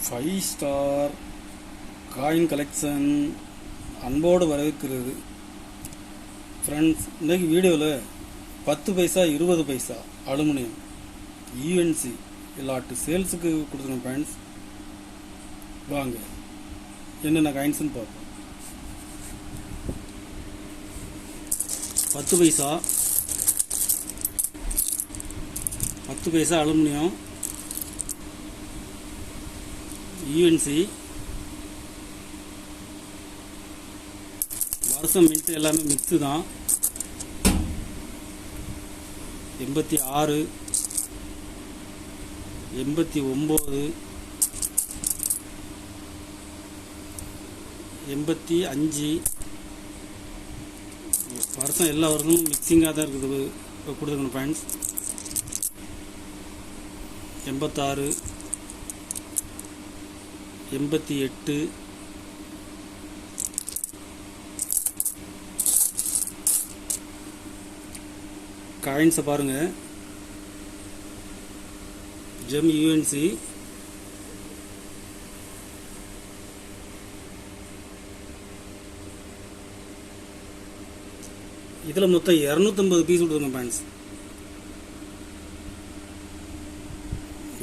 5 star coin collection அன்போடு வரவேற்கிறது. Friends, இன்றைக்கி வீடியோவில் 10 பைசா 20 பைசா அலுமினியம் யூஎன்சி எல்லாட்டு சேல்ஸுக்கு கொடுத்துருங்க ஃப்ரெண்ட்ஸ். வாங்க என்னென்ன காயின்ஸ்னு பார்ப்போம். 10 பைசா அலுமினியம் யூஎன்சி வருஷம் மின்ட் எல்லாமே மிக்ஸு தான். 86 89 85 வருஷம் எல்லா வருஷமும் மிக்சிங்காக தான் இருக்குது கொடுத்துருக்கணும் ஃப்ரெண்ட்ஸ். 86 88 காயின்ஸை பாருங்கள். ஜெம் யூஎன்சி இதில் மொத்தம் 250 பீஸ் கொடுத்துருங்க ஃப்ரெண்ட்ஸ்.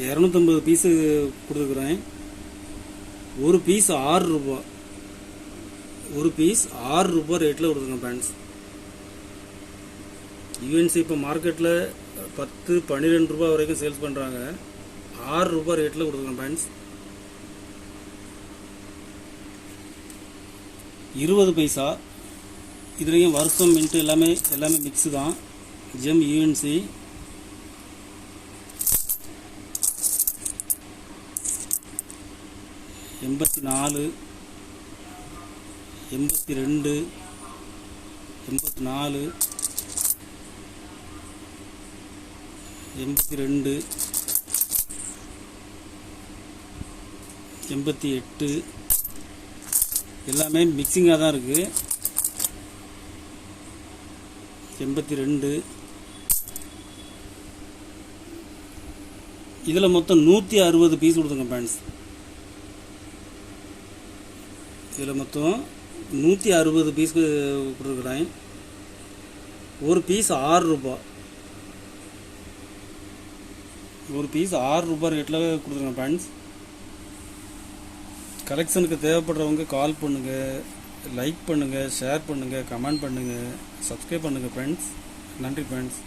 250 பீஸு கொடுத்துருக்குறேன். ஒரு பீஸ் 6 ரூபா, ஒரு பீஸ் 6 ரூபா ரேட்டில் கொடுத்துருங்க ஃப்ரெண்ட்ஸ். யூஎன்சி இப்போ மார்க்கெட்டில் 10-12 ரூபா வரைக்கும் சேல்ஸ் பண்ணுறாங்க. 6 ரூபா ரேட்டில் கொடுத்துருங்க ஃப்ரெண்ட்ஸ். 20 பைசா இதுலேயும் வருஷம் மின்ட்டு எல்லாமே மிக்ஸு தான். ஜெம் யூஎன்சி 84 82 84 82 88 எல்லாமே மிக்சிங்காக தான் இருக்குது. 82 இதில் மொத்தம் 160 பீஸ் கொடுத்துங்க ஃப்ரெண்ட்ஸ். இதில் மொத்தம் 160 பீஸ் கொடுத்துருக்குறேன். ஒரு பீஸ் 6 ரூபா, ஒரு பீஸ் 6 ரூபா ரேட்டில் கொடுத்துருங்க ஃப்ரெண்ட்ஸ். கலெக்ஷனுக்கு தேவைப்படுறவங்க கால் பண்ணுங்கள், லைக் பண்ணுங்கள், ஷேர் பண்ணுங்கள், கமெண்ட் பண்ணுங்கள், சப்ஸ்கிரைப் பண்ணுங்கள் ஃப்ரெண்ட்ஸ். நன்றி ஃப்ரெண்ட்ஸ்.